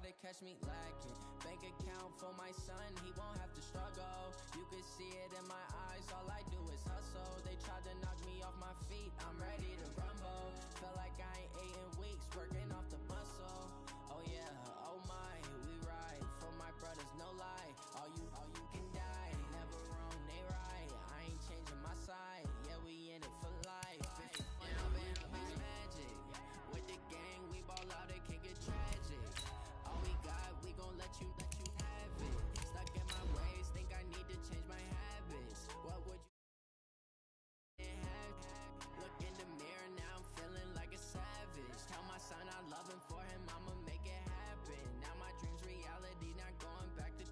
to catch me lacking. Bank account for my son, he won't have to struggle. You could see it in my eyes, all I do is hustle. They tried to knock me off my feet, I'm ready to rumble. Felt like I ain't ate in weeks, working off the muscle. Oh yeah, oh my, we ride for my brothers, no lie. All you can die, never wrong, they right. I ain't changing my side, yeah, we in it for life. It's magic. With the gang, we ball out, it can get tragic. All we got, we gon' let you have it. Stuck in my ways, think I need to change my habits. What would you have? Look in the mirror, now I'm feeling like a savage. Tell my son I love him, for him I'ma make it happen. Now my dream's reality, not going back to.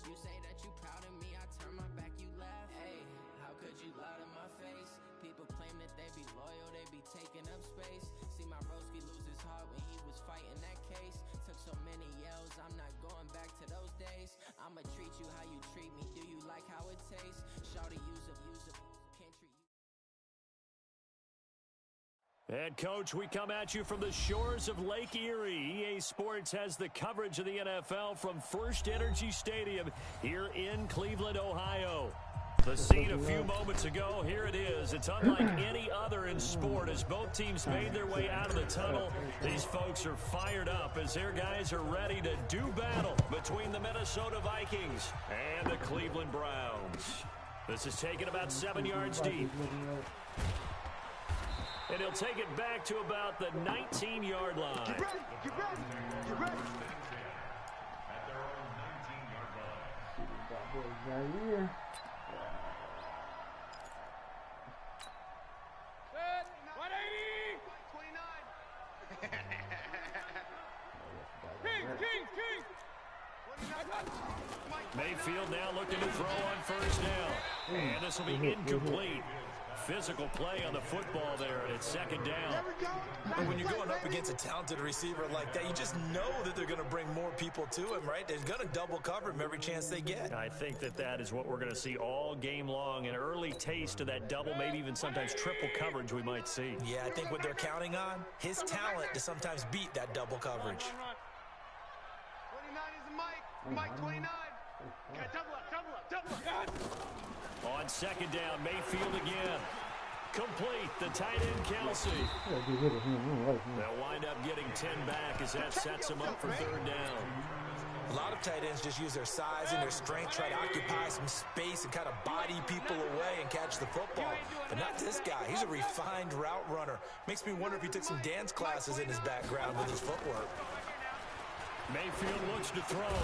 You say that you proud of me, I turn my back, you laugh. Hey, how could you lie to my face? People claim that they be loyal, they be taking up space. See my broski lose his heart when he was fighting that case. Took so many yells, I'm not going back to those days. I'ma treat you how you treat me, do you like how it tastes? Shawty, use up, can't treat you. And, Coach, we come at you from the shores of Lake Erie. EA Sports has the coverage of the NFL from First Energy Stadium here in Cleveland, Ohio. The scene a few moments ago, here it is. It's unlike any other in sport as both teams made their way out of the tunnel. These folks are fired up as their guys are ready to do battle between the Minnesota Vikings and the Cleveland Browns. This is taken about 7 yards deep. And he'll take it back to about the 19-yard line. Get ready, get ready, get ready. At their own 19-yard line. Set, 180. 29. King. Mayfield now looking to throw on first down. And this will be incomplete. Physical play on the football there, and it's second down. And when you're going up against a talented receiver like that, you just know that they're going to bring more people to him, right? They're going to double cover him every chance they get. I think that is what we're going to see all game long, an early taste of that double, maybe even sometimes triple coverage we might see. Yeah, I think what they're counting on, his talent to sometimes beat that double coverage. 29 is the Mike 29. Double up. On second down, Mayfield again. Complete, the tight end, Kelsey. They'll wind up getting 10 back as that sets them up for third down. A lot of tight ends just use their size and their strength, try to occupy some space and kind of body people away and catch the football. But not this guy. He's a refined route runner. Makes me wonder if he took some dance classes in his background with his footwork. Mayfield looks to throw,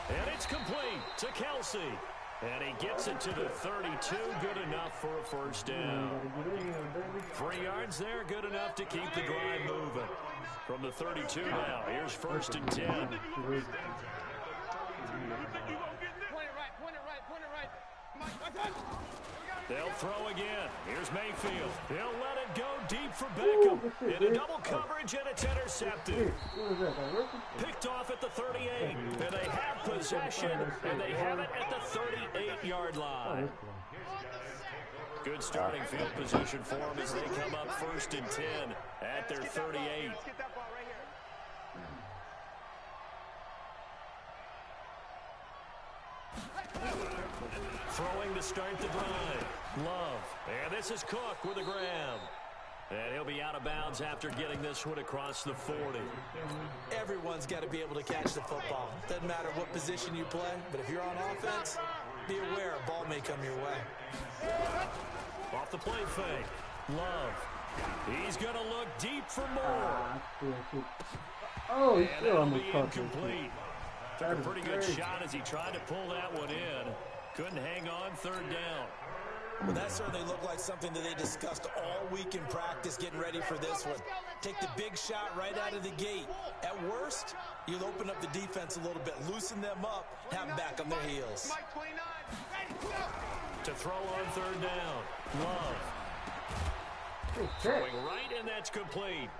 and it's complete to Kelsey. And he gets it to the 32, good enough for a first down. 3 yards there, good enough to keep the drive moving. From the 32 now, here's first and 10. Point it right. They'll throw again. Here's Mayfield. He'll let it go deep for Beckham. In a double coverage, and it's intercepted. Picked off at the 38. And they have possession, and they have it at the 38-yard line. Good starting field position for them as they come up first and 10 at their 38. Throwing to start the drive. Love. And this is Cook with a grab. And he'll be out of bounds after getting this one across the 40. Everyone's got to be able to catch the football. Doesn't matter what position you play, but if you're on offense, be aware a ball may come your way. Off the play fake. Love. He's going to look deep for more. Oh, he's still and on the that'll be incomplete. Took a pretty good shot as he tried to pull that one in. Couldn't hang on third down. Well, that certainly looked like something that they discussed all week in practice getting ready for this one. Take the big shot right out of the gate. At worst, you'll open up the defense a little bit, loosen them up, have them back on their heels. To throw on third down. Love. Throwing right, and that's complete.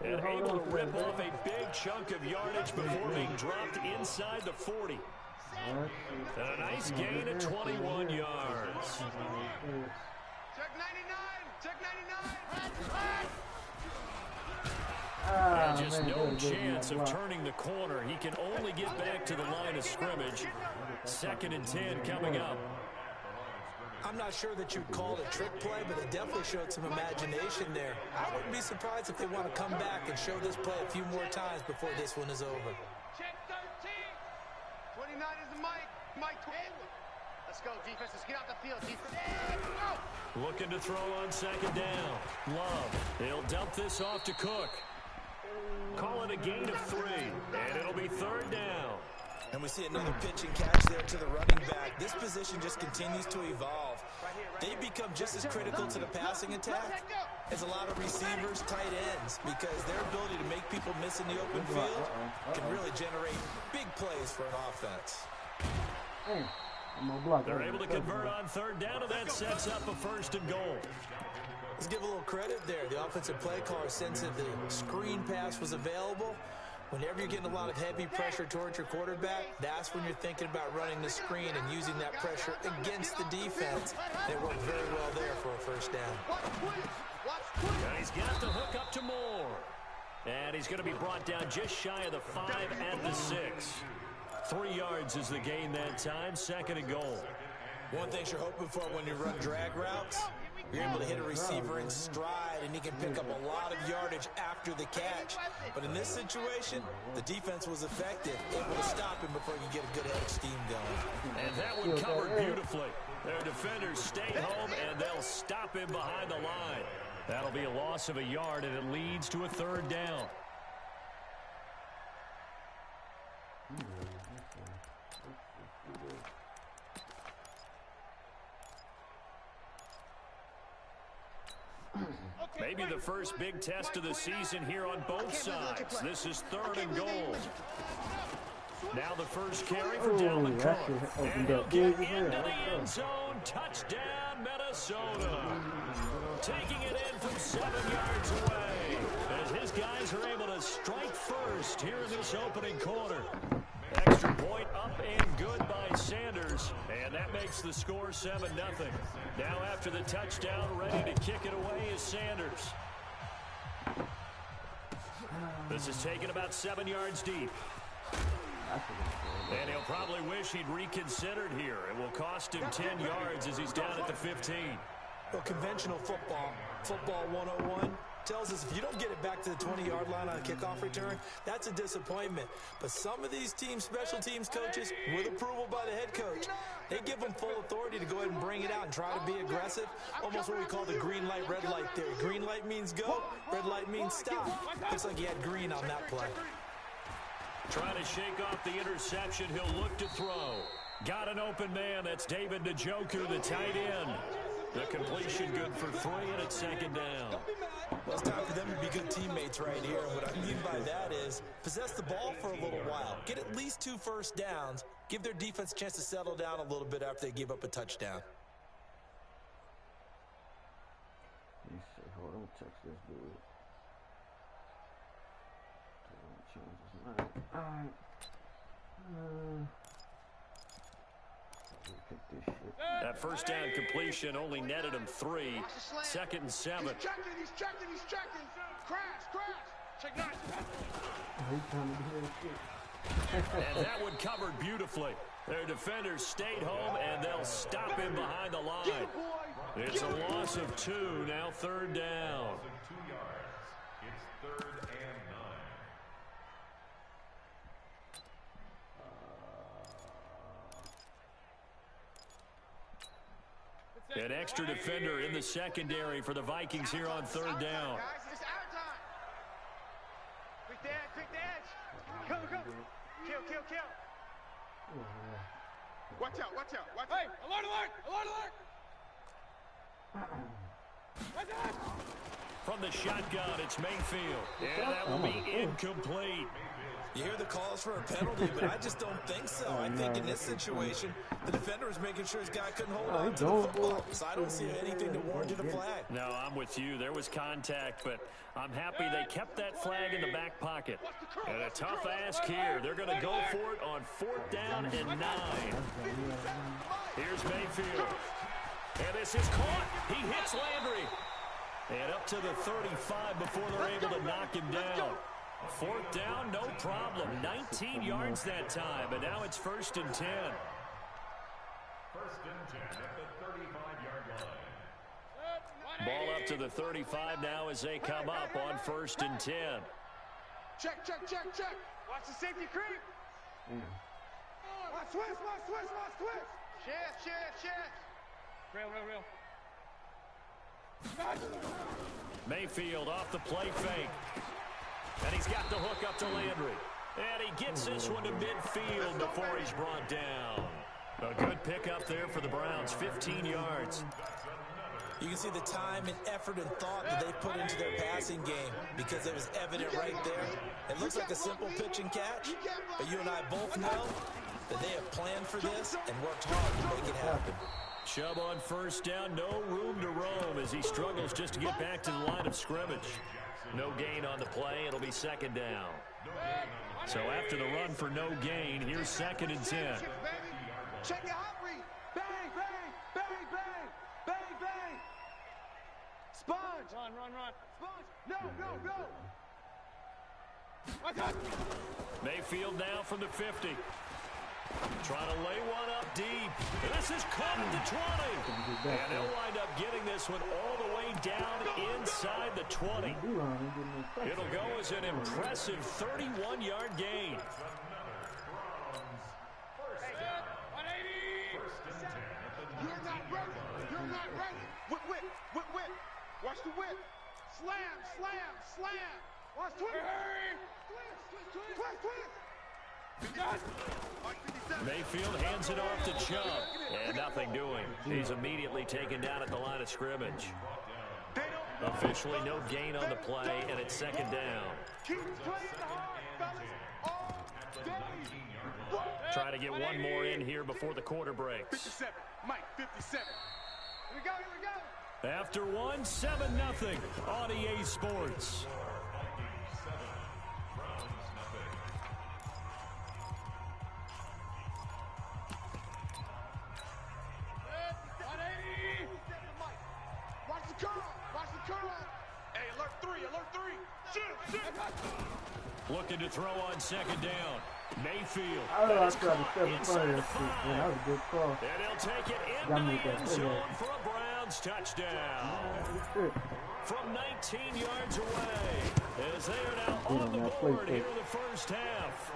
And able to rip off a big chunk of yardage before being dropped inside the 40. And a nice gain at 21 yards. Check 99! Check 99! And just no chance of turning the corner. He can only get back to the line of scrimmage. 2nd and 10 coming up. I'm not sure that you'd call it a trick play, but they definitely showed some imagination there. I wouldn't be surprised if they want to come back and show this play a few more times before this one is over. Check 13. 29 is the Mike. Mike 12. Let's go, defense. Let's get out the field, defense. Go. Looking to throw on 2nd down. Love. He'll dump this off to Cook. Call it a gain of 3, and it'll be 3rd down. And we see another pitch and catch there to the running back. This position just continues to evolve. They become just as critical to the passing attack as a lot of receivers, tight ends, because their ability to make people miss in the open field can really generate big plays for an offense. They're able to convert on 3rd down, and that sets up a 1st and goal. Let's give a little credit there. The offensive play caller sensed that the screen pass was available. Whenever you're getting a lot of heavy pressure towards your quarterback, that's when you're thinking about running the screen and using that pressure against the defense. And it worked very well there for a 1st down. And he's got the hook up to Moore. And he's going to be brought down just shy of the 5 at the 6. 3 yards is the gain that time, 2nd and goal. One thing you're hoping for when you run drag routes, you're able to hit a receiver in stride, and he can pick up a lot of yardage after the catch. But in this situation, the defense was effective, able to stop him before he could get a good head of steam going. And that one covered beautifully. Their defenders stay home, and they'll stop him behind the line. That'll be a loss of a yard, and it leads to a 3rd down. Maybe the first big test of the season here on both sides. This is 3rd and goal. Now the first carry for Dalvin Cook. And he'll get into the end zone. Touchdown, Minnesota. Taking it in from 7 yards away. As his guys are able to strike first here in this opening quarter. Extra point up and good by Sanders. And that makes the score 7-0. Now after the touchdown, ready to kick it away is Sanders. This is taken about 7 yards deep. And he'll probably wish he'd reconsidered here. It will cost him 10 yards as he's down at the 15. Well, conventional football 101, tells us if you don't get it back to the 20-yard line on a kickoff return, that's a disappointment. But some of these teams, special teams coaches, with approval by the head coach, they give them full authority to go ahead and bring it out and try to be aggressive, almost what we call the green light, red light theory. Green light means go, red light means stop. Looks like he had green on that play. Trying to shake off the interception, he'll look to throw. Got an open man, that's David Njoku, the tight end. The completion good for 3, and it's 2nd down. Well, it's time for them to be good teammates right here. And what I mean by that is possess the ball for a little while. Get at least 2 first downs. Give their defense a chance to settle down a little bit after they give up a touchdown. Let me see. Hold on, text this dude. Change his mind. Alright. This shit. That first down completion only netted him 3. 2nd and 7. He's checking. Crash. Check 9. He's trying to do that shit. And that one covered beautifully. Their defenders stayed home, and they'll stop him behind the line. It's a loss of 2, now 3rd down. 2 yards. It's 3rd and 9. An extra defender in the secondary for the Vikings here on 3rd down. Guys, it's our time. Quick the edge. Come. Kill. Watch out. Hey, alert. From the shotgun, it's Mayfield. And that will be incomplete. You hear the calls for a penalty, but I just don't think so. I think in this situation, the defender was making sure his guy couldn't hold on to the football. So I don't see anything to warrant a flag. No, I'm with you. There was contact, but I'm happy they kept that flag in the back pocket. And a tough ask here. They're going to go for it on 4th down and 9. Here's Mayfield. And this is caught. He hits Landry. And up to the 35 before they're able to knock him down. Fourth down, no problem. 19 yards that time, and now it's 1st and 10. 1st and 10 at the 35-yard line. Ball up to the 35 now as they come up on 1st and 10. Check. Watch the safety creep. Watch twist. Shift. Real. Mayfield off the play fake. And he's got the hook up to Landry. And he gets this one to midfield before he's brought down. A good pickup there for the Browns, 15 yards. You can see the time and effort and thought that they put into their passing game because it was evident right there. It looks like a simple pitch and catch, but you and I both know that they have planned for this and worked hard to make it happen. Chubb on 1st down, no room to roam as he struggles just to get back to the line of scrimmage. No gain on the play. It'll be 2nd down. So after the run for no gain, here's 2nd and 10. Check your hot read. Bang. Sponge. Run. Sponge. No. Mayfield now from the 50. Trying to lay one up deep. This is caught at the 20. And they'll wind up getting this one all the way down inside the 20. It'll go as an impressive 31-yard gain. You're not ready. Whip. Watch the whip. Slam. Watch twist. Twist. Mayfield hands it off to Chubb. And nothing doing. He's immediately taken down at the line of scrimmage. Officially no gain on the play, and it's 2nd down. Keep playing hard, fellas, all day. Try to get one more in here before the quarter breaks. 57, Mike, 57. Here we go. After one, 7-0 on EA Sports. Watch the curl. Hey, alert three. Shoot. Looking to throw on 2nd down. Mayfield. I tried to step in front of that shit, man. That was a good cross. And he'll take it into the end zone for a Browns touchdown. From 19 yards away, as they are now on the board here in the 1st half.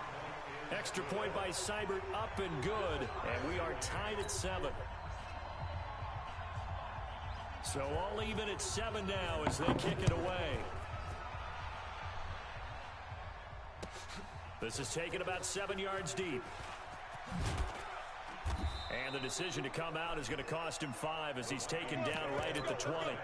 Extra point by Seibert up and good, and we are tied at 7. So all even at 7 now as they kick it away. This is taken about 7 yards deep. And the decision to come out is going to cost him 5 as he's taken down right at the 20.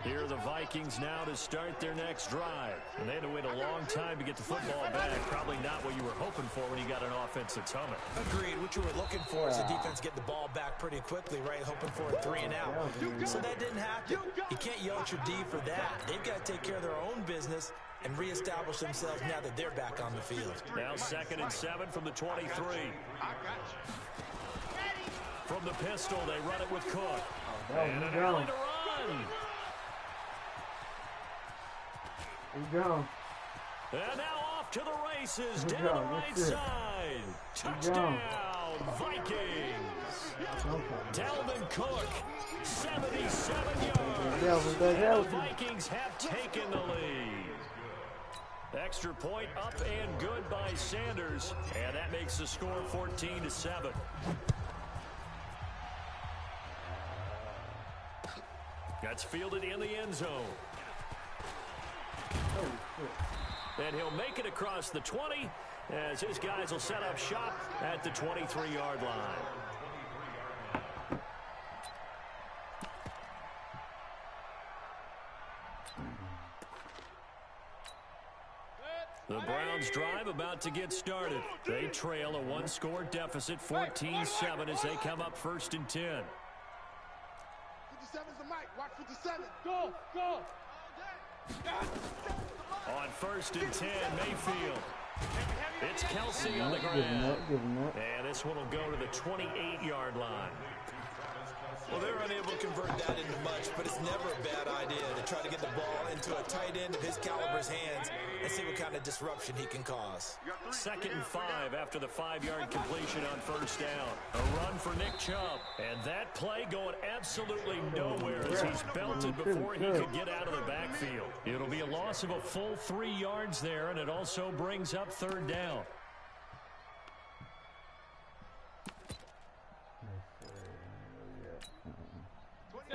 Here are the Vikings now to start their next drive. And they had to wait a long time to get the football back. Probably not what you were hoping for when you got an offense that's humming. Agreed. What you were looking for is the defense get the ball back pretty quickly, right? Hoping for a 3 and out. So that didn't happen. You can't yell at your D for that. They've got to take care of their own business and reestablish themselves now that they're back on the field. Now 2nd and 7 from the 23. From the pistol, they run it with Cook. And an early to run. And now off to the races, down the right side. Touchdown, Vikings. Dalvin Cook, 77 yards. And the Vikings have taken the lead. Extra point up and good by Sanders. And that makes the score 14-7. That's fielded in the end zone. And he'll make it across the 20 as his guys will set up shop at the 23-yard line. The Browns drive about to get started. They trail a one-score deficit, 14-7 as they come up 1st and 10. 57's the mic. Watch 57. Go. On 1st and 10, Mayfield. It's Kelsey on the ground. And this one will go to the 28-yard line. Well, they're unable to convert that into much, but it's never a bad idea to try to get the ball into a tight end of his caliber's hands and see what kind of disruption he can cause. 2nd and 5 after the 5-yard completion on first down. A run for Nick Chubb. And that play going absolutely nowhere as he's belted before he could get out of the backfield. It'll be a loss of a full 3 yards there, and it also brings up 3rd down.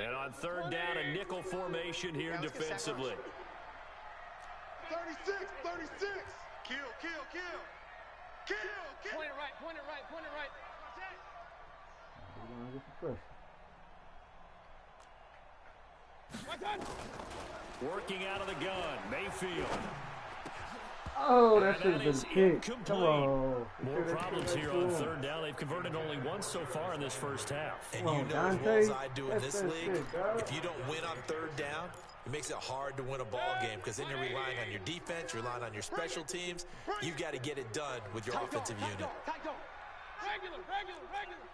And on 3rd down, a nickel formation here defensively. 36, 36. Kill, kill, kill. Kill, kill. Point it right, point it right, point it right. Working out of the gun, Mayfield. Oh, that should have been kicked. Come on. More problems here on 3rd down. They've converted only once so far in this first half. And you know as well as I do in this league, if you don't win on 3rd down, it makes it hard to win a ball game because then you're relying on your defense, you're relying on your special teams. You've got to get it done with your offensive unit. Regular, regular, regular.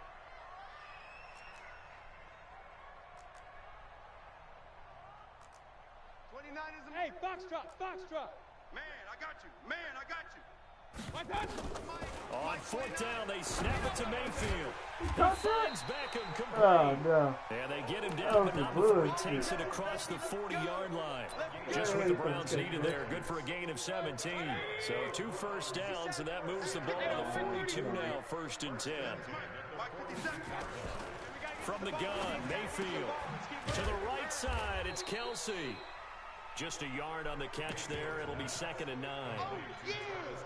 Hey, foxtrot, foxtrot. Man, I got you. Man, I got you. On 4th down, they snap it to Mayfield. He finds Beckham complete. Oh, no. And they get him down, but not before he takes it across the 40-yard line. Just what the Browns needed there. Good for a gain of 17. So 2 first downs, and that moves the ball to the 42 now, 1st and 10. From the gun, Mayfield. To the right side, it's Kelsey. Just a yard on the catch there. It'll be 2nd and 9.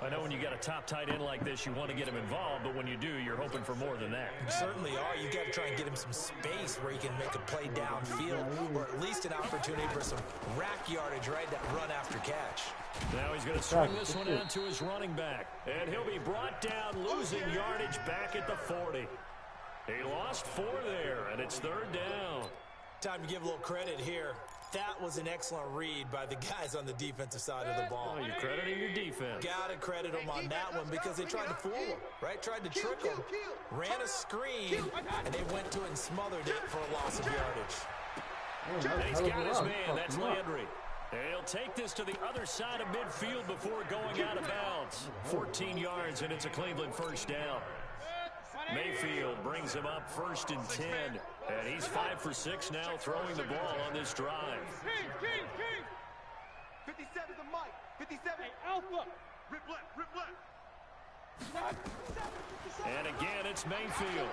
I know when you got a top tight end like this, you want to get him involved, but when you do, you're hoping for more than that. You certainly are. You got to try and get him some space where he can make a play downfield, or at least an opportunity for some rack yardage, right? That run after catch. Now he's going to swing this one out to his running back, and he'll be brought down, losing yardage back at the 40. He lost 4 there, and it's 3rd down. Time to give a little credit here. That was an excellent read by the guys on the defensive side of the ball. Oh, you're crediting your defense. Got to credit them on that one because they tried to fool him, right? Tried to trick him, ran a screen, and they went to it and smothered it for a loss of yardage. And he's got his man. That's Landry. And he'll take this to the other side of midfield before going out of bounds. 14 yards, and it's a Cleveland 1st down. Mayfield brings him up 1st and 10. And he's 5 for 6 now throwing the ball on this drive. 57 the mic. 57. Hey, Alpha. Rip left, rip left. And again, it's Mayfield.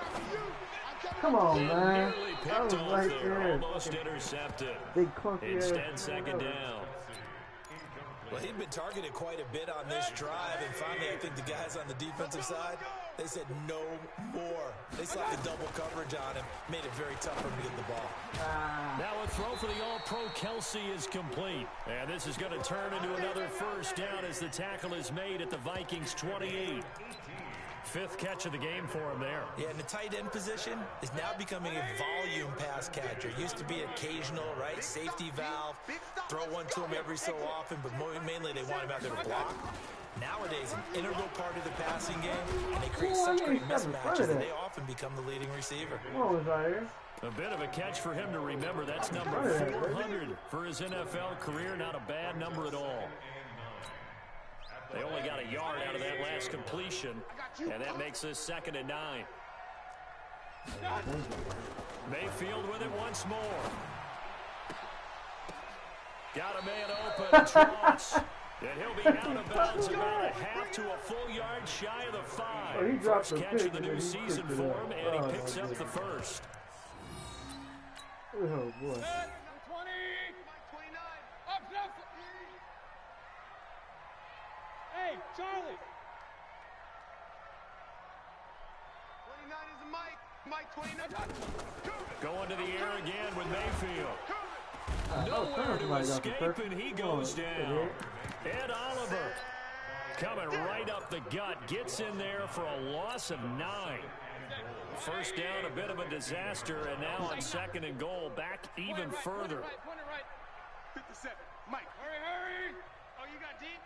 Come on, man. Nearly That was picked off right there. there. Almost intercepted. Big clunky ass. Instead, 2nd down. Well, he'd been targeted quite a bit on this drive, and finally I think the guys on the defensive side, they said no more. They slapped the double coverage on him, made it very tough for him to get the ball. Now a throw for the All-Pro Kelsey is complete. And this is going to turn into another 1st down as the tackle is made at the Vikings 28. 5th catch of the game for him there. Yeah, and the tight end position is now becoming a volume pass catcher. Used to be occasional, right? Safety valve. Throw one to him every so often, but mainly they want him out there to block. Nowadays, an integral part of the passing game, and they create such great mismatches that they often become the leading receiver. A bit of a catch for him to remember. That's number 400 for his NFL career. Not a bad number at all. They only got a yard out of that last completion, and that makes this 2nd and 9. Mayfield with it once more. Got a man open, Trots. And he'll be out of bounds about a half to a full yard shy of the 5. First catch of the new season for him, and he picks up the 1st. Oh, boy. 20. Up, up. Hey, Charlie. 29 is the mic. Mike 29. Going to the air again with Mayfield. Nowhere to escape, and he goes down. Ed Oliver coming right up the gut. Gets in there for a loss of 9. First down, a bit of a disaster, and now on 2nd and goal, back even further. 57. Mike. Hurry. Oh, you got deep?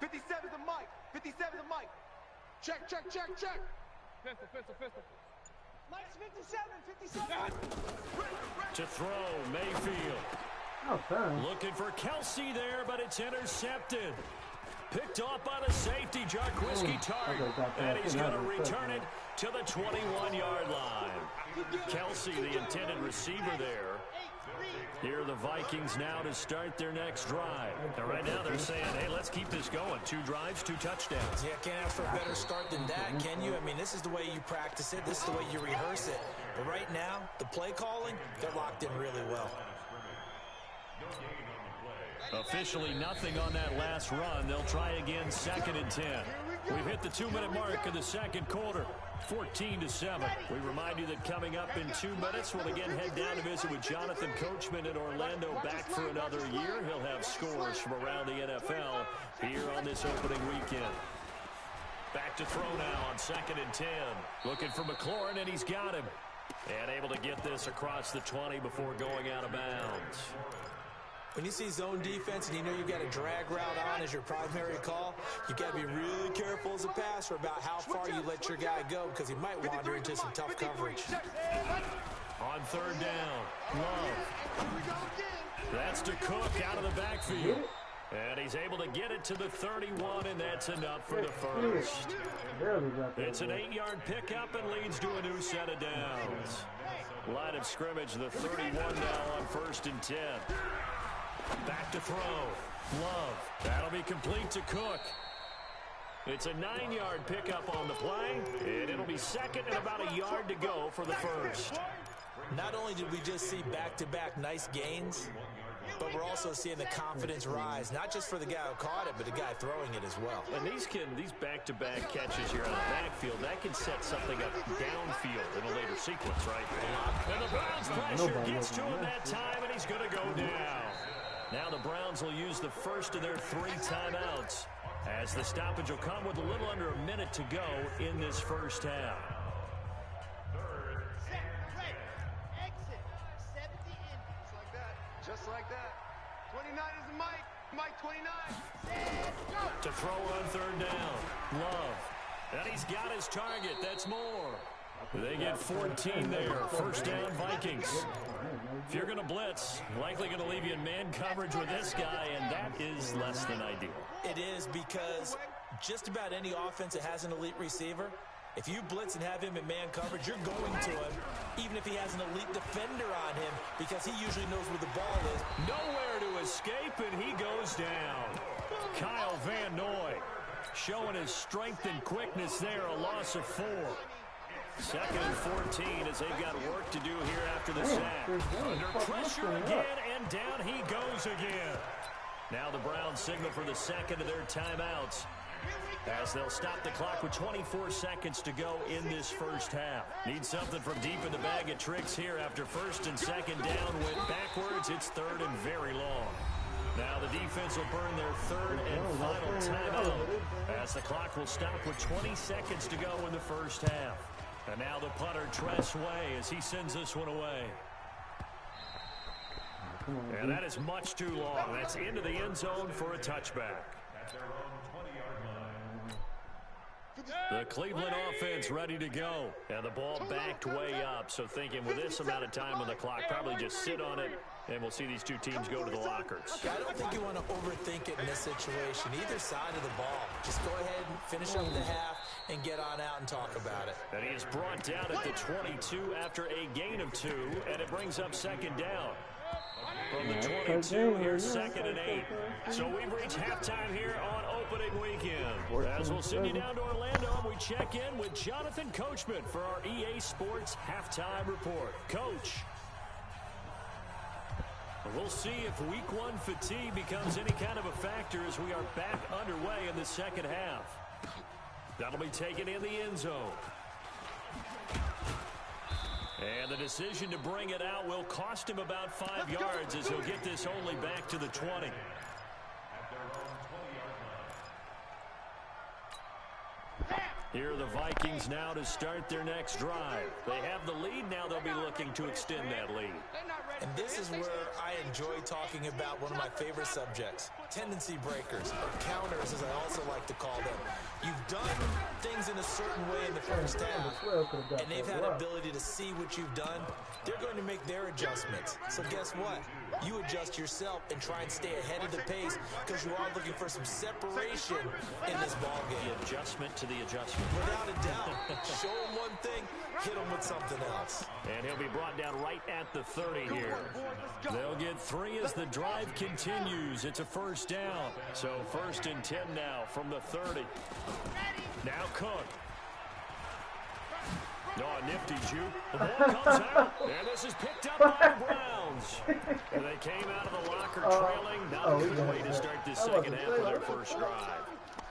57 the mic. 57 the mic. Check. Pistol. To throw, Mayfield. Looking for Kelsey there, but it's intercepted. Picked off by the safety, Jarquiski Tartt. And he's going to return it to the 21-yard line. Kelsey, the intended receiver there. Here are the Vikings now to start their next drive. And right now they're saying, hey, let's keep this going. 2 drives, 2 touchdowns. Yeah, can't ask for a better start than that, can you? I mean, this is the way you practice it. This is the way you rehearse it. But right now, the play calling, they're locked in really well. Officially nothing on that last run. They'll try again, 2nd and 10. We've hit the 2-minute mark of the second quarter, 14-7. We remind you that coming up in 2 minutes, we'll again head down to visit with Jonathan Coachman in Orlando, back for another year. He'll have scores from around the NFL here on this opening weekend. Back to throw now on 2nd and 10. Looking for McLaurin, and he's got him. And able to get this across the 20 before going out of bounds. When you see zone defense and you know you've got a drag route on as your primary call, you've got to be really careful as a passer about how far you let your guy go, because he might wander into some tough coverage. On 3rd down, Love. That's to Cook out of the backfield. And he's able to get it to the 31, and that's enough for the first. It's an 8-yard pickup and leads to a new set of downs. Line of scrimmage, the 31 now on 1st and 10. Back to throw. Love. That'll be complete to Cook. It's a 9-yard pickup on the play, and it'll be 2nd and about a yard to go for the first. Not only did we just see back-to-back nice gains, but we're also seeing the confidence rise, not just for the guy who caught it, but the guy throwing it as well. And these back-to-back catches here on the backfield, that can set something up downfield in a later sequence, right? And the Browns pressure gets to him that time, and he's going to go down. Now the Browns will use the first of their 3 timeouts, as the stoppage will come with a little under a minute to go in this first half. Just like that. 29 is the Mike. Mike 29. To throw on 3rd down. Love. And he's got his target. That's more. They get 14 there. 1st down, Vikings. If you're going to blitz, likely going to leave you in man coverage with this guy, and that is less than ideal. It is, because just about any offense that has an elite receiver, if you blitz and have him in man coverage, you're going to him, even if he has an elite defender on him, because he usually knows where the ball is. Nowhere to escape, and he goes down. Kyle Van Noy showing his strength and quickness there, a loss of 4. 2nd and 14 as they've got work to do here after the sack. Under pressure again, and down he goes again. Now the Browns signal for the 2nd of their timeouts, as they'll stop the clock with 24 seconds to go in this first half. Need something from deep in the bag of tricks here after 1st and 2nd down went backwards. It's 3rd and very long. Now the defense will burn their 3rd and final timeout, as the clock will stop with 20 seconds to go in the first half. And now the punter, Tress Way, as he sends this one away. And that is much too long. That's into the end zone for a touchback. The Cleveland offense ready to go. And the ball backed way up. So thinking with this amount of time on the clock, probably just sit on it, and we'll see these 2 teams go to the lockers. I don't think you want to overthink it in this situation, either side of the ball. Just go ahead and finish up the half and get on out and talk about it. And he is brought down at the 22 after a gain of 2, and it brings up 2nd down. From the 22, here's 2nd and 8. So we've reached halftime here on opening weekend. As we'll send you down to Orlando, and we check in with Jonathan Coachman for our EA Sports Halftime Report. Coach. We'll see if week 1 fatigue becomes any kind of a factor as we are back underway in the second half. That'll be taken in the end zone. And the decision to bring it out will cost him about 5 yards, as he'll get this only back to the 20. Here are the Vikings now to start their next drive. They have the lead. Now they'll be looking to extend that lead. And this is where I enjoy talking about one of my favorite subjects, tendency breakers, or counters as I also like to call them. You've done things in a certain way in the first half, and they've had ability to see what you've done. They're going to make their adjustments. So guess what? You adjust yourself and try and stay ahead of the pace because you are looking for some separation in this ballgame. The adjustment to the adjustment. Without a doubt. Show him one thing, hit him with something else. And he'll be brought down right at the 30 here. They'll get 3 as the drive continues. It's a first down. So 1st and 10 now from the 30. Now Cook. Oh, nifty juke. The ball comes out, and this is picked up by the Browns. And they came out of the locker trailing. Not a good way to start this second half of their first drive.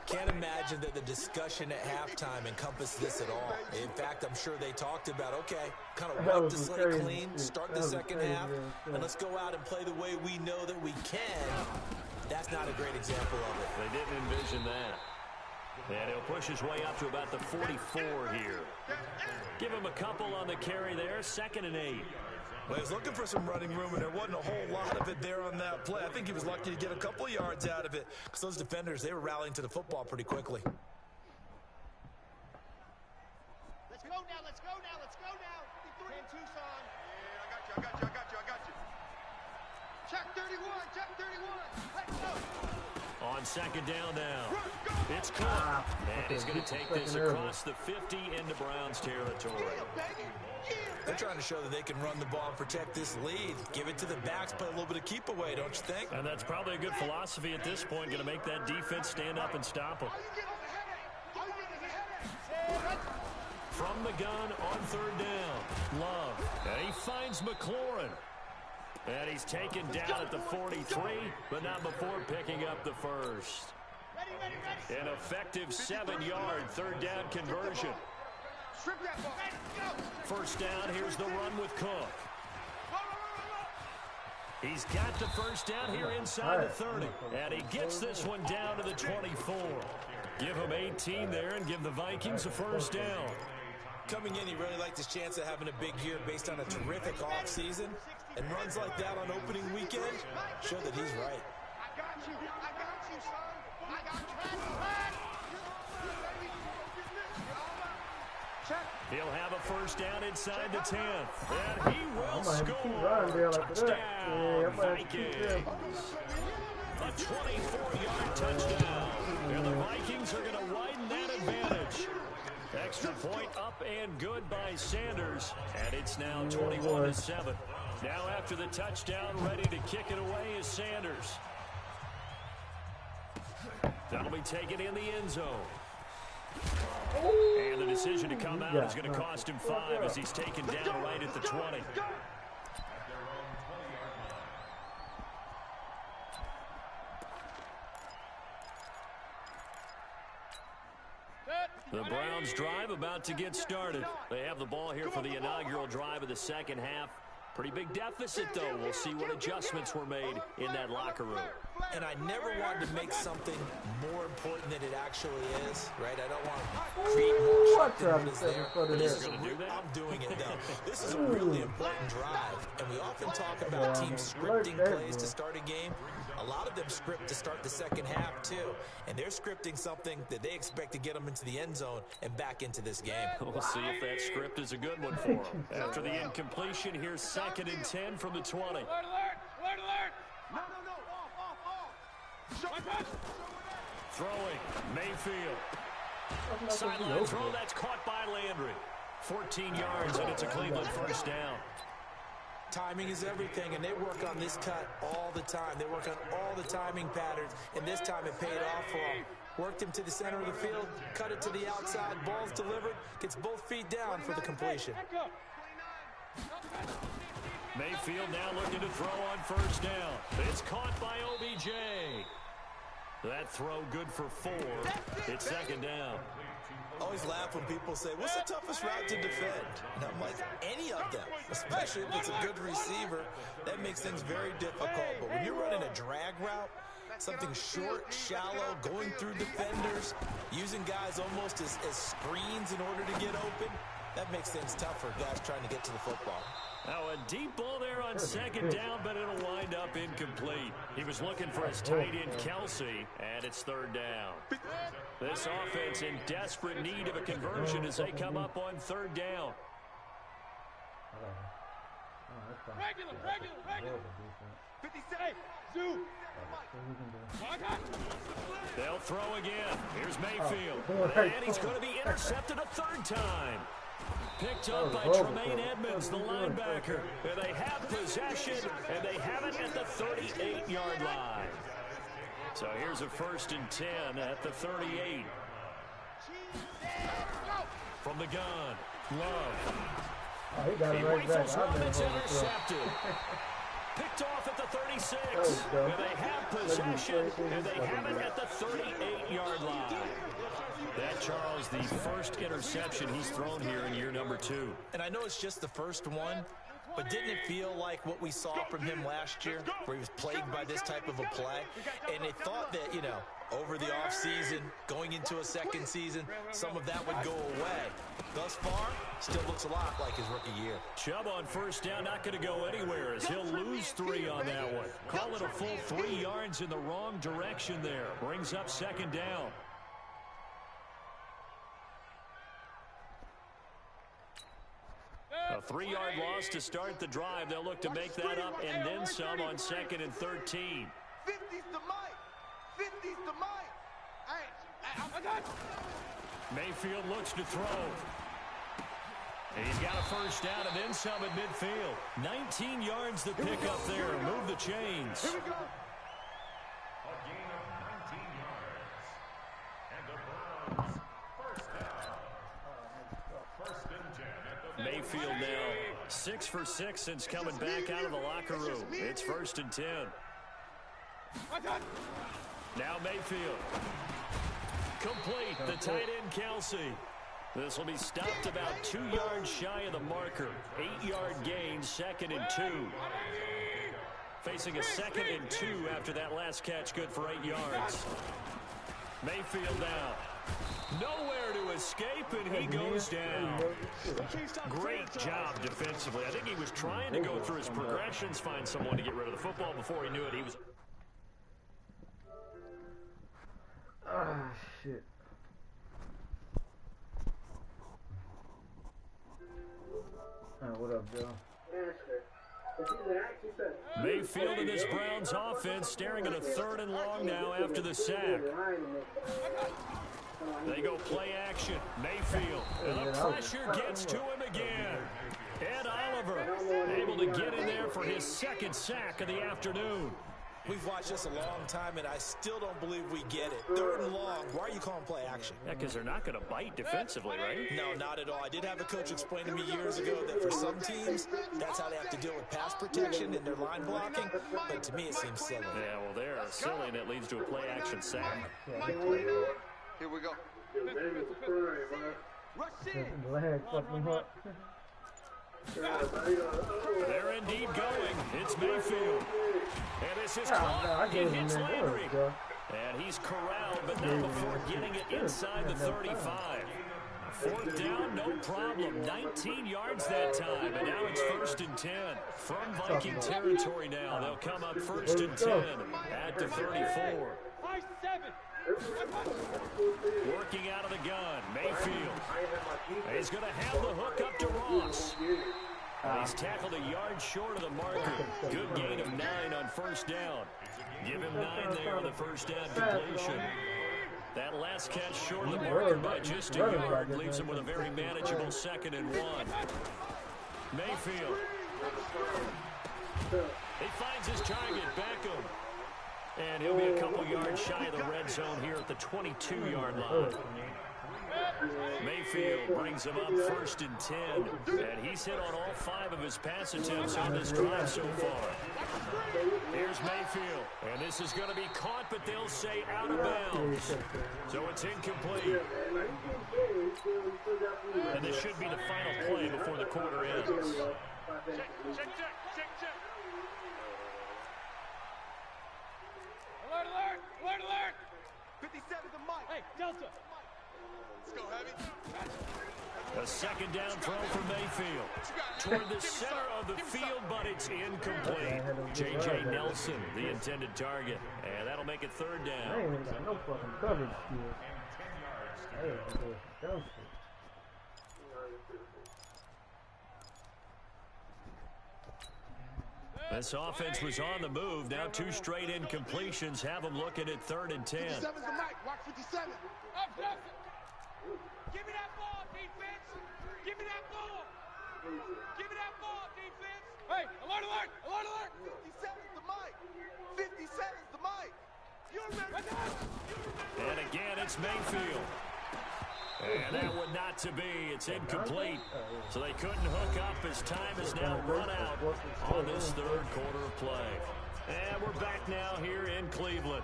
Can't imagine that the discussion at halftime encompassed this at all. In fact, I'm sure they talked about, okay, kind of wipe the slate clean, start the second half, and let's go out and play the way we know that we can. That's not a great example of it. They didn't envision that. And he'll push his way up to about the 44 here. Give him a couple on the carry there, 2nd and 8. Well, he was looking for some running room, and there wasn't a whole lot of it there on that play. I think he was lucky to get a couple of yards out of it because those defenders, they were rallying to the football pretty quickly. Let's go now, let's go now, let's go now. 10 Tucson. Yeah, I got you. Check 31, check 31. Let's go. On 2nd down now. It's Cook. And he's going to take this across the 50 into Browns territory. They're trying to show that they can run the ball and protect this lead. Give it to the backs, play a little bit of keep away, don't you think? And that's probably a good philosophy at this point, going to make that defense stand up and stop them. From the gun on 3rd down. Love. And he finds McLaurin. And he's taken down at the 43, but not before picking up the first. An effective 7-yard 3rd down conversion. First down, here's the run with Cook. He's got the first down here inside the 30. And he gets this one down to the 24. Give him 18 there and give the Vikings a first down. Coming in, he really liked his chance of having a big year based on a terrific offseason. And runs like that on opening weekend show that he's right. I got you, son. I got you. He'll have a first down inside the 10th. And he will score. Touchdown, Vikings. A 24-yard touchdown. And the Vikings are going to widen that advantage. Extra point up and good by Sanders. And it's now 21-7. Now after the touchdown, ready to kick it away is Sanders. That'll be taken in the end zone. And the decision to come out is going to cost him 5 as he's taken down right at the 20. The Browns drive about to get started. They have the ball here for the inaugural drive of the second half. Pretty big deficit, though. We'll see what adjustments were made in that locker room. And I never wanted to make something more important than it actually is, right? I don't want to create more shock than what is there. I'm doing it, though. This is a really important drive, and we often talk about teams scripting plays to start a game. A lot of them script to start the second half, too. And they're scripting something that they expect to get them into the end zone and back into this game. We'll see if that script is a good one for them. After the incompletion, here's 2nd and 10 from the 20. Alert! No. Off. Throwing, Mayfield. Sideline throw, that's caught by Landry. 14 yards, and it's a Cleveland first down. Timing is everything, and they work on this cut all the time. They work on all the timing patterns, and this time it paid off for them. Worked him to the center of the field, cut it to the outside, ball's delivered, gets both feet down for the completion. Mayfield now looking to throw on first down. It's caught by OBJ. That throw good for 4. It's 2nd down. Always laugh when people say, what's the toughest route to defend? And I'm like, any of them, especially if it's a good receiver. That makes things very difficult. But when you're running a drag route, something short, shallow, going through defenders, using guys almost as screens in order to get open, that makes things tough for guys trying to get to the football. Now a deep ball there on second down, but it'll wind up incomplete. He was looking for his tight end, Kelsey, and it's third down. This offense in desperate need of a conversion as they come up on third down. Regular. 57. Zoo. They'll throw again. Here's Mayfield. And he's going to be intercepted a third time. Picked up by Tremaine Edmonds, the linebacker. And they have possession, and they have it at the 38-yard line. So here's a 1st and 10 at the 38. From the gun, Love. Oh, he got it right back. It's intercepted. Picked off at the 36. And they have possession, and they have it at the 38-yard line. That, Charles, the first interception he's thrown here in year number 2. And I know it's just the first one, but didn't it feel like what we saw from him last year, where he was plagued by this type of a play? And they thought that, you know, over the offseason, going into a second season, some of that would go away. Thus far, still looks a lot like his rookie year. Chubb on first down, not going to go anywhere as he'll lose 3 on that one. Call it a full 3 yards in the wrong direction there. Brings up second down. A 3-yard loss to start the drive. They'll look to make that up and then some on 2nd and 13. 50's the mic. 50's the mic. Mayfield looks to throw. And he's got a first down and then some at midfield. 19 yards to pick up there. Move the chains. Here we go. A gain of 19 yards. And the Browns, first down. 1st and 10 at the Mayfield now 6 for 6 since coming back out of the locker room. It's 1st and 10. Now Mayfield. Complete. The tight end, Kelsey. This will be stopped about 2 yards shy of the marker. 8-yard gain, 2nd and 2. Facing a 2nd and 2 after that last catch, good for 8 yards. Mayfield now. Nowhere to escape, and he goes down. Great job defensively. I think he was trying to go through his progressions, find someone to get rid of the football. Before he knew it, he was... Ah, shit. What up, Joe? Mayfield and this Browns offense staring at a 3rd and long now after the sack. They go play action. Mayfield. And the pressure gets to him again. Ed Oliver able to get in there for his 2nd sack of the afternoon. We've watched this a long time, and I still don't believe we get it. 3rd and long. Why are you calling play action? Yeah, because they're not going to bite defensively, right? No, not at all. I did have a coach explain to me years ago that for some teams, that's how they have to deal with pass protection and their line blocking. But to me, it seems silly. Yeah, well, they're silly, and it leads to a play action sack. Here we go. Rush in. They're indeed going. It's Mayfield. And this is caught. He hits Landry. And he's corralled, but not before getting it inside the 35. 4th down, no problem. 19 yards that time, and now it's 1st and 10. From Viking territory now, they'll come up 1st and 10 at the 34. Working out of the gun, Mayfield. He's going to have the hook up to Ross. He's tackled a yard short of the marker. Good gain of 9 on 1st down. Give him 9 there on the 1st down completion. That last catch short of the marker by just a yard leaves him with a very manageable 2nd and 1. Mayfield. He finds his target, Beckham. And he'll be a couple yards shy of the red zone here at the 22-yard line. Mayfield brings him up 1st and 10. And he's hit on all 5 of his pass attempts on this drive so far. Here's Mayfield. And this is going to be caught, but they'll say out of bounds. So it's incomplete. And this should be the final play before the quarter ends. Check. Alert! 57 the mic. Hey, Delta. Let's go, heavy. A second down throw for Mayfield. Toward the center of the field, but it's incomplete. J.J. Nelson, the intended target. And that'll make it third I down. ain't even got no fucking coverage skills. This offense was on the move. Now 2 straight incompletions have them looking at 3rd and 10. 57's the mic. Watch 57. Give me that ball, defense. Give me that ball. Give me that ball, defense. Hey, alert, alert, alert, alert. 57's the mic. 57's the mic. You remember? And again, it's Mayfield. And that one not to be. It's incomplete. So they couldn't hook up as time is now run out on this 3rd quarter of play. And we're back now here in Cleveland.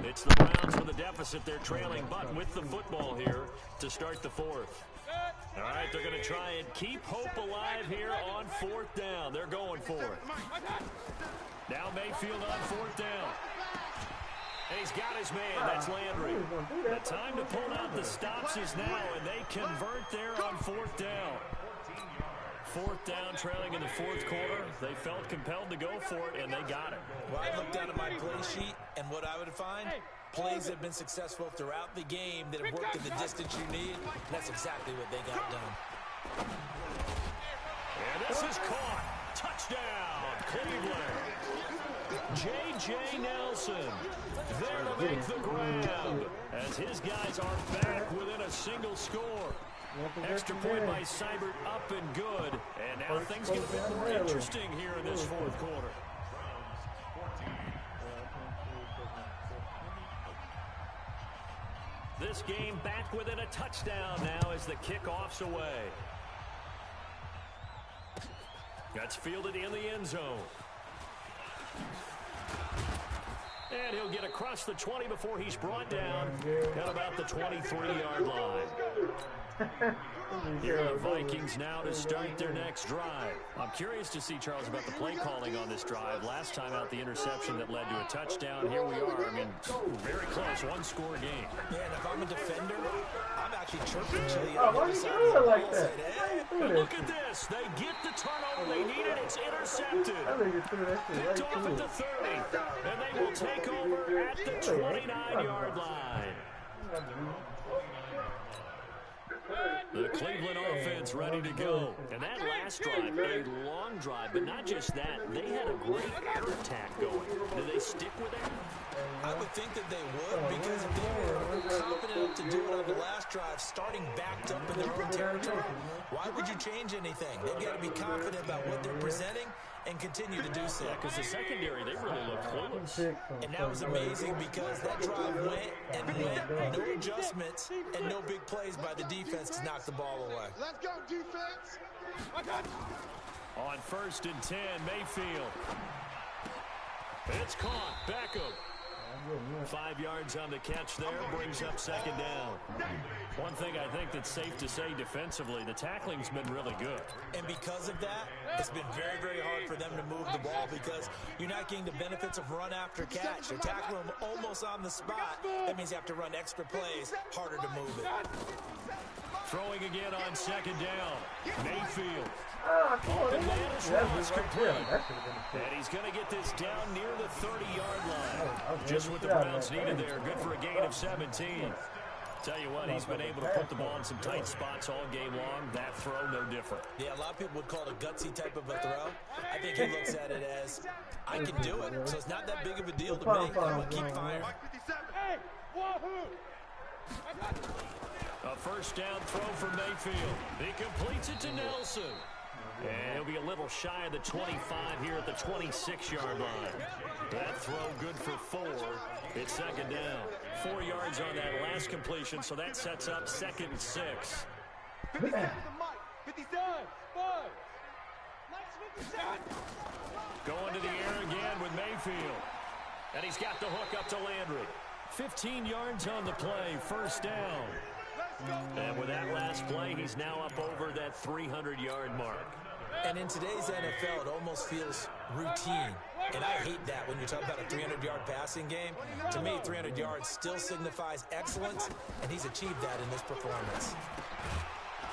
It's the Browns with a deficit. They're trailing, but with the football here to start the 4th. All right, they're going to try and keep hope alive here on 4th down. They're going for it. Now Mayfield on 4th down. And he's got his man. That's Landry. The time to pull out the stops is now, and they convert there on 4th down. 4th down, trailing in the 4th quarter. They felt compelled to go for it, and they got it. Well, I looked down at my play sheet, and what I would find, plays that have been successful throughout the game that have worked in the distance you need. And that's exactly what they got done. And this is caught. Touchdown, Cleveland. J.J. Nelson there to make the grab as his guys are back within a single score. Extra point by Seibert up and good. And now things get a bit more interesting here in this 4th quarter. This game back within a touchdown now as the kickoff's away. That's fielded in the end zone. And he'll get across the 20 before he's brought down at about the 23-yard line. Here are the Vikings now to start their next drive. I'm curious to see, Charles, about the play calling on this drive. Last time out, the interception that led to a touchdown. Here we are. I mean, very close, one-score game. Yeah, and if I'm a defender, I'm actually chirping Chili. Oh, why you do it like that? And look at this. They get the turnover they needed. It's intercepted. Picked off at the 30. And they will take over at the 29-yard line. The Cleveland offense ready to go. And that last drive, a long drive, but not just that. They had a great air attack going. Do they stick with that? I would think that they would, because if they were confident enough to do it on the last drive, starting backed up in their own territory, why would you change anything? They've got to be confident about what they're presenting and continue to do so. Yeah, because the secondary, they really look clueless. And that was amazing because that drive went and went, no adjustments and no big plays by the defense to knock the ball away. Let's go, defense. On 1st and 10, Mayfield. It's caught. Beckham. 5 yards on the catch there, brings up 2nd down. One thing I think that's safe to say defensively, the tackling's been really good. And because of that, it's been very, very hard for them to move the ball because you're not getting the benefits of run after catch. They're tackling them almost on the spot. That means you have to run extra plays, harder to move it. Throwing again on 2nd down. Mayfield. And And he's going to get this down near the 30-yard line. Just what the Browns needed there. Good for a gain of 17. Tell you what, he's been able to put the ball in some tight spots all game long. That throw, no different. Yeah, a lot of people would call it a gutsy type of a throw. I think he looks at it as, I can do it, so it's not that big of a deal to me. I'm going to keep firing. A 1st down throw for Mayfield. He completes it to Nelson. And he'll be a little shy of the 25 here at the 26-yard line. That throw good for 4. It's 2nd down. 4 yards on that last completion, so that sets up 2nd and 6. 57. Going to the air again with Mayfield. And he's got the hook up to Landry. 15 yards on the play, 1st down. And with that last play, he's now up over that 300-yard mark. And in today's NFL, it almost feels routine. And I hate that when you talk about a 300-yard passing game. To me, 300 yards still signifies excellence, and he's achieved that in this performance.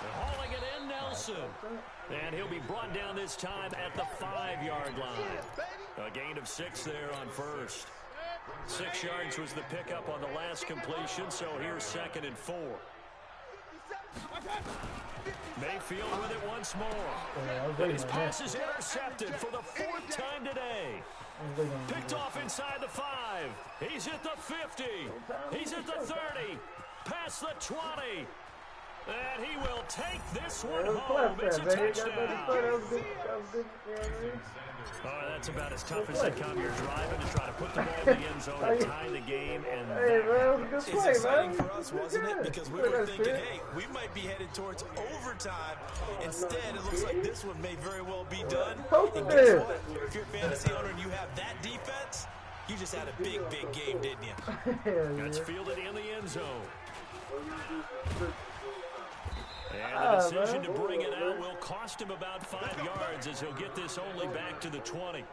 They're hauling it in, Nelson. And he'll be brought down this time at the 5-yard line. A gain of 6 there on first. 6 yards was the pickup on the last completion, so here's 2nd and 4. Mayfield with it once more. And his pass is intercepted for the 4th time today. Picked off inside the 5. He's at the 50. He's at the 30. Past the 20. And he will take this one home. It's a touchdown. Oh, that's about as tough as they come. You're driving to try to put the ball in the end zone and tie the game. And it's exciting for us, wasn't it? Because we were thinking, hey, we might be headed towards overtime. Instead, it looks like this one may very well be done. And guess what? If you're a fantasy owner and you have that defense, you just had a big, big game, didn't you? That's fielded in the end zone. And the decision to bring it out will cost him about 5 yards as he'll get this only back to the 20.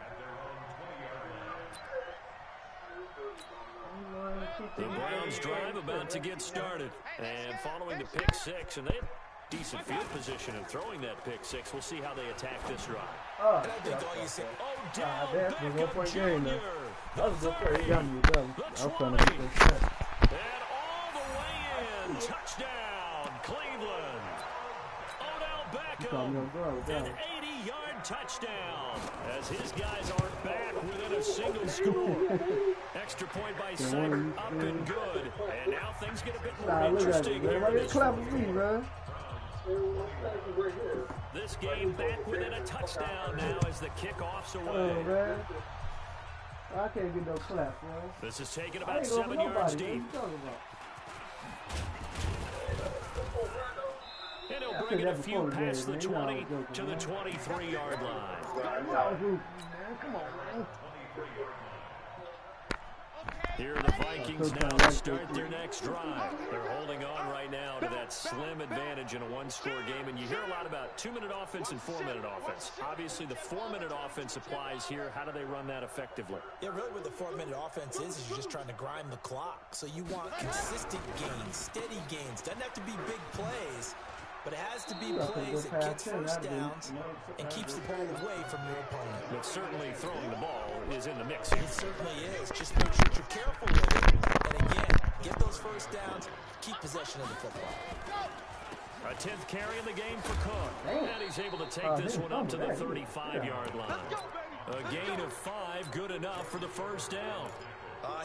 The Browns drive about to get started. And following the pick 6, and they have decent field position in throwing that pick 6. We'll see how they attack this drive. And I think all you said, Odell that's a 1-point game, Beckham though. That was a 30, good game. the I was 20, trying to get this shot. and all the way in. Touchdown, Cleveland. Odell Beckham, an 80-yard touchdown as his guys are back within a single score. Extra point by Cyber, up and good. And now things get a bit more interesting here in this one. This game back within a touchdown now as the kickoff's away. I can't get no clap, bro. This is taken about 7 yards deep. And he'll bring it a few past the 20 to the 23-yard line. Come on, man. Here are the Vikings now to start their next drive. They're holding on right now to that slim advantage in a one-score game. And you hear a lot about 2-minute offense and 4-minute offense. Obviously, the 4-minute offense applies here. How do they run that effectively? Yeah, really what the 4-minute offense is you're just trying to grind the clock. So you want consistent gains, steady gains. Doesn't have to be big plays, but it has to be plays that gets first downs and keeps the ball away from your opponent. But certainly throwing the ball is in the mix here. It certainly is. Just make sure you're careful with it. And again, get those first downs, keep possession of the football. A 10th carry in the game for Cook. And he's able to take this one up to the 35-yard line. A gain of 5, good enough for the first down.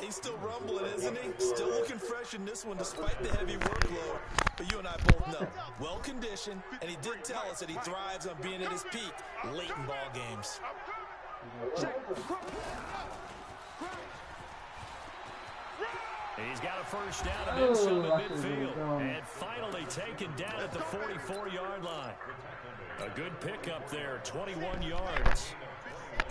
He's still rumbling, isn't he? Still looking fresh in this one despite the heavy workload. But you and I both know, well-conditioned, and he did tell us that he thrives on being at his peak late in ball games. He's got a first down and then some at midfield. And finally taken down at the 44-yard line. A good pickup there, 21 yards.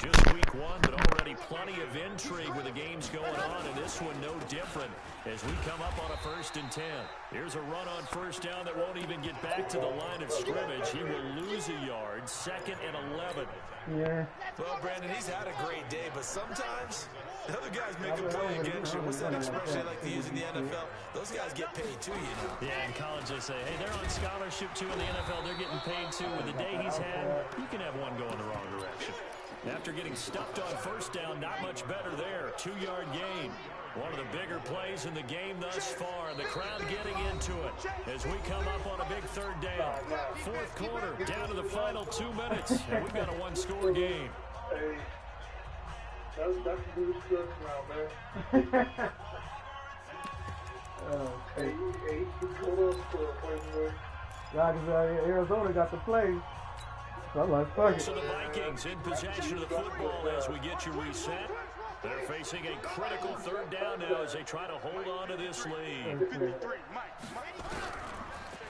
Just week 1, but already plenty of intrigue with the games going on, and this one no different as we come up on a 1st and 10. Here's a run on first down that won't even get back to the line of scrimmage. He will lose a yard, 2nd and 11. Yeah. Well, Brandon, he's had a great day, but sometimes the other guys make a play against you. What's that expression they like to use in the NFL? Those guys get paid too, you know. Yeah, in college they say, hey, they're on scholarship too. In the NFL, they're getting paid too. With the day he's had, you can have one go in the wrong direction. After getting stuffed on first down, not much better there. 2-yard gain. One of the bigger plays in the game thus far. The crowd getting into it as we come up on a big 3rd down. 4th quarter, down to the final 2 minutes. And we've got a 1-score game. Hey, that's the new stuff now, man. Yeah, because Arizona got the play. So I'm like, fuck it. So the Vikings in possession of the football as we get you reset. They're facing a critical 3rd down now as they try to hold on to this lead.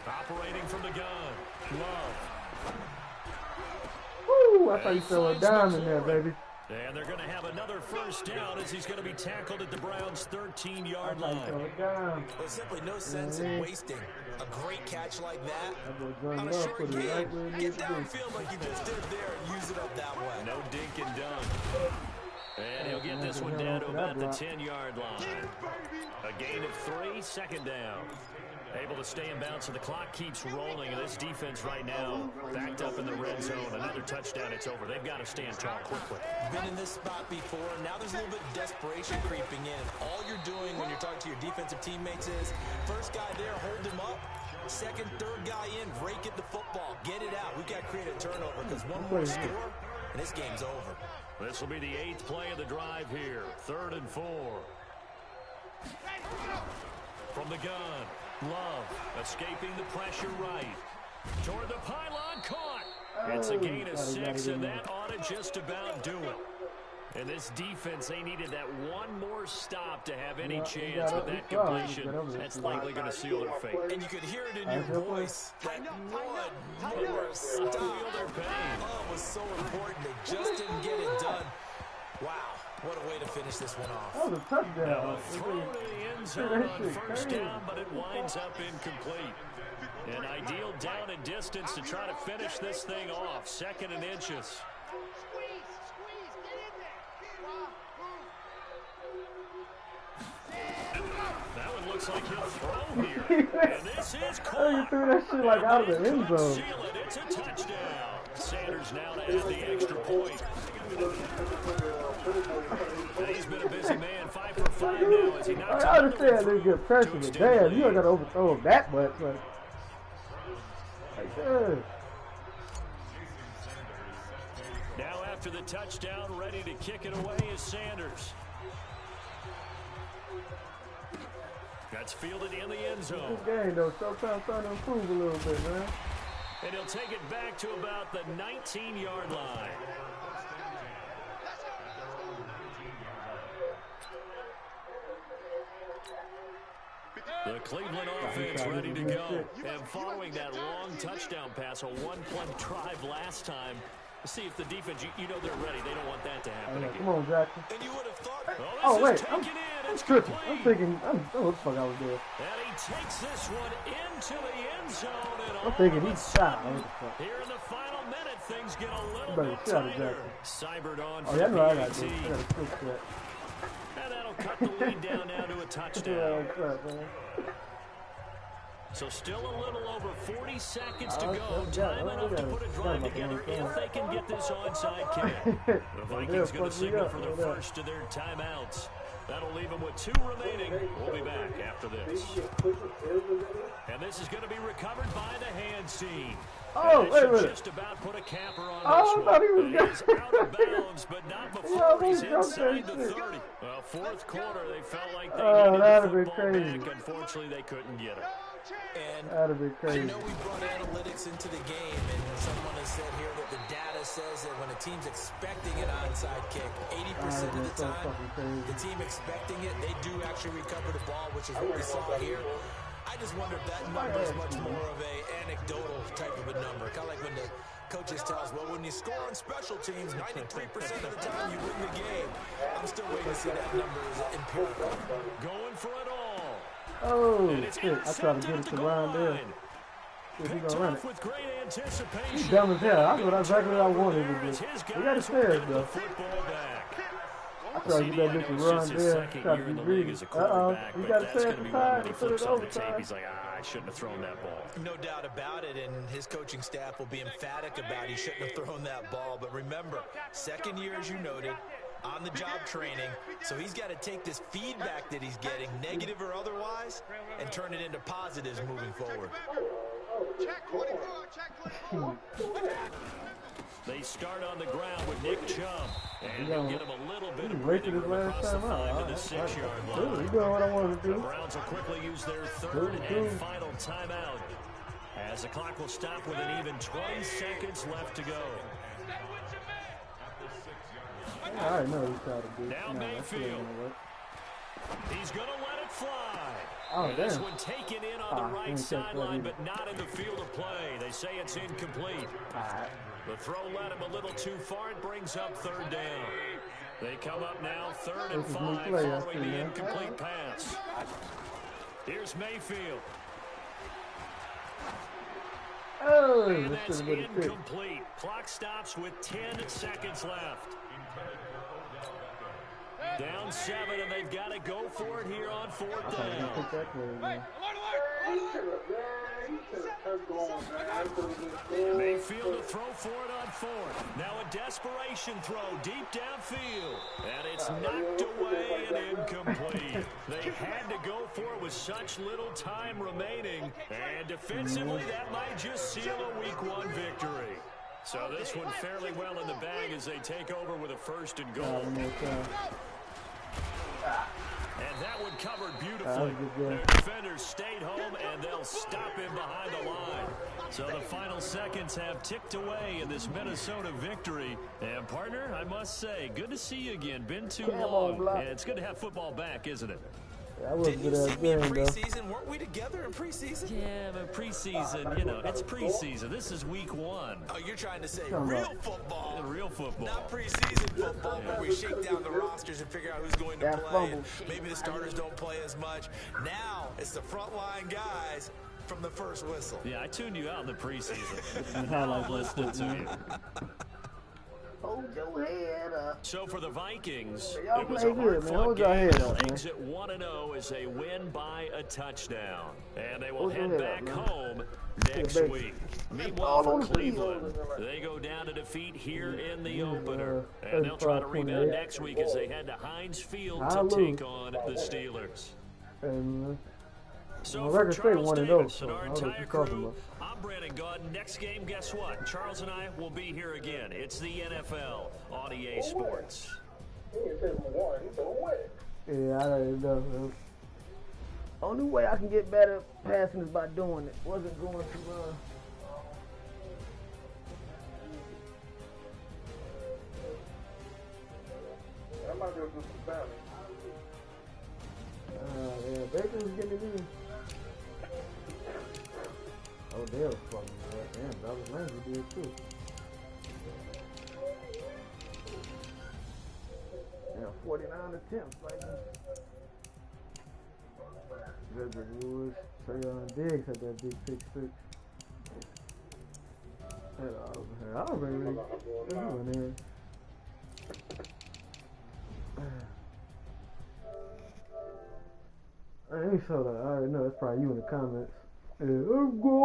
Operating from the gun. Love. Woo! I thought you threw it down in there, baby. And they're going to have another first down as he's going to be tackled at the Browns' 13-yard line. Well, simply no sense in wasting a great catch like that on a short game. Get downfield like you just did there and use it up that way. No dink and dunk. And he'll get this one down to about the 10-yard line. A gain of 3, second down. Able to stay in bounds, so the clock keeps rolling. And this defense right now backed up in the red zone. Another touchdown, it's over. They've got to stand tall quickly. Been in this spot before. Now there's a little bit of desperation creeping in. All you're doing when you're talking to your defensive teammates is, first guy there, hold him up. Second, third guy in, rake at the football. Get it out. We've got to create a turnover because one more score, and this game's over. This will be the 8th play of the drive here. 3rd and 4. From the gun, Love escaping the pressure right. Toward the pylon, caught. It's a gain of 6, and that ought to just about do it. And this defense, they needed that one more stop to have any chance with that completion. That's likely going to seal their fate. And you could hear it in your voice. That one more stop. Feel their pain. Oh, it was so important. They just didn't get it done. Wow, what a way to finish this one off. That was a touchdown. Now a throw to the end zone on first down, but it winds up incomplete. An ideal down and distance to try to finish this thing off. 2nd and inches. That one looks like he'll throw here. And this is caught. You threw that shit like out of the end zone. Seal it. It's a touchdown. Sanders now to add the extra point. And he's been a busy man. 5 for 5 now as he knocks I understand they get pressure, but damn, you don't got to overthrow him that much. Like that. Now after the touchdown, ready to kick it away is Sanders. That's fielded in the end zone. This game, though, sometimes trying to improve a little bit, man. And he'll take it back to about the 19-yard line. The Cleveland offense ready to go. And following that long touchdown pass, a one-play drive last time, see if the defense, you know they're ready. They don't want that to happen again. Come on, Jackson. And you would have thought. Oh, wait. I'm tripping. I'm thinking, what the fuck I was doing? And he takes this one into the end zone. And I'm thinking he's shot. Here in the final minute, things get a little bit tighter. Cybered on for I know I got PAT. this. I got to switch that. And that'll cut the lead down now to a touchdown. So still a little over 40 seconds to go. Time enough to put a drive together if they can get this onside kick. The Vikings going to signal for the first of their timeouts. That'll leave them with 2 remaining. We'll be back after this. And this is going to be recovered by the hands team. Oh, wait a minute. Just about put a capper on I thought he was this one. Out of bounds, but not before he's inside the 30. Well, 4th quarter, they felt like they needed the football back. Unfortunately, they couldn't get it. And that'd be crazy. I know we brought analytics into the game, and someone has said here that the data says that when a team's expecting an onside kick, 80% of the time, the team expecting it, they do actually recover the ball, which is what we saw here. I just wonder if that number is much more of a anecdotal type of a number. Kind of like when the coaches tell us, well, when you score on special teams, 93% of the time you win the game. I'm still waiting to see that number as empirical. Going for it all. Oh, shit. I tried to get it to Ryan there. He's going to run it. With great anticipation. He's dumb as hell. I know that's exactly what I wanted to do. We got to stairs, though. I tried to get that bitch to run there. Try to be greedy. You got to stay at the time and put it overtime. He's like, I shouldn't have thrown that ball. No doubt about it, and his coaching staff will be emphatic about he shouldn't have thrown that ball. But remember, 2nd year, as you noted, on-the-job training, so he's got to take this feedback that he's getting, negative or otherwise, and turn it into positives moving forward. Check 24, check 24. They start on the ground with Nick Chubb, and they'll get him a little bit of breaking breathing his room last across the time 5 out. to the 6-yard line. He's doing what I wanted to The do. Browns will quickly use their 3rd and final timeout, as the clock will stop with an even 20 seconds left to go. I already know he's trying to do. Now Mayfield. He's going to let it fly. Oh, and damn. this one taken in on the right sideline, but not in the field of play. They say it's incomplete. The throw led him a little too far. It brings up 3rd down. They come up now 3rd and 5 following the incomplete pass. Here's Mayfield. Oh, And this that's should have been a pick. incomplete. Clock stops with 10 seconds left. Down 7, and they've got to go for it here on 4th down. Mayfield to throw for it on 4th. Now a desperation throw deep downfield. And it's knocked away and incomplete. They had to go for it with such little time remaining. And defensively, that might just seal a Week 1 victory. So this one fairly well in the bag as they take over with a 1st and goal. And that one covered beautifully. Their defenders stayed home, and they'll stop him behind the line. So the final seconds have ticked away in this Minnesota victory. And, partner, I must say, good to see you again. Been too long. And it's good to have football back, isn't it? Yeah, didn't you see me in preseason? Weren't we together in preseason? Yeah, but preseason, you know, it's preseason. This is Week 1. Oh, you're trying to say real football. Real football. Not preseason football where we shake down the rosters and figure out who's going to play. And maybe the starters don't play as much. Now it's the frontline guys from the first whistle. Yeah, I tuned you out in the preseason. Now I'm listening to you. Hold your head up. So for the Vikings, y'all it was play a good, man. Hold hard-fought your game. head They'll up, man. exit 1-0 as they win by a touchdown. And they will Hold your head head back up, man. home next big. week. Meanwhile, for Cleveland, they go down to defeat here in the opener. And they'll try to rebound next week as they head to Heinz Field to take on the Steelers. So for Charles Davis and our entire crew, I'm Brandon Gaunt. Next game, guess what? Charles and I will be here again. It's the NFL on EA Sports. Yeah, I already know, man. Only way I can get better passing is by doing it. Wasn't going to run. I might go do some balance. Yeah, Baker was getting it in. Oh, they was fucking good. Damn, Dallas Landry did too. Yeah, 49 attempts right now. Jedrick Woods, Trayon Diggs had that big 6'6". I don't really went in. Let me show that. I already know that's probably you in the comments. Yeah, I'm going.